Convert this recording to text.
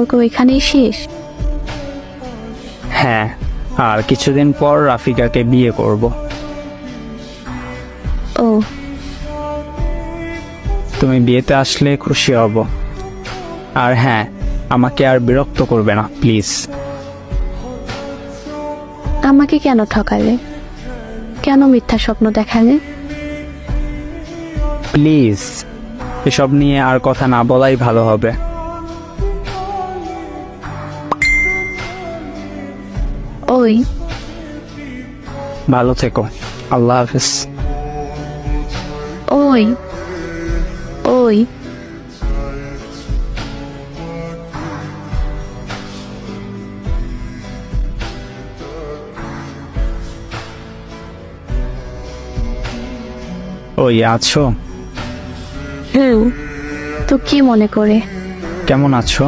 এখানেই শেষ? হ্যাঁ, আর কিছুদিন পর রাফিকাকে বিয়ে করব। ও, তুমি বিয়েতে আসলে খুশি হব। আর হ্যাঁ, আমাকে আর বিরক্ত করবে না প্লিজ। আমাকে কেন ঠকালে? কেন মিথ্যা স্বপ্ন দেখালে? প্লিজ, এসব নিয়ে আর কথা না বলাই ভালো হবে। ওই, ভালো থেকো, আল্লাহ হাফেজ। ওই, ওই। ওই আছো? তো কি মনে করে? কেমন আছো?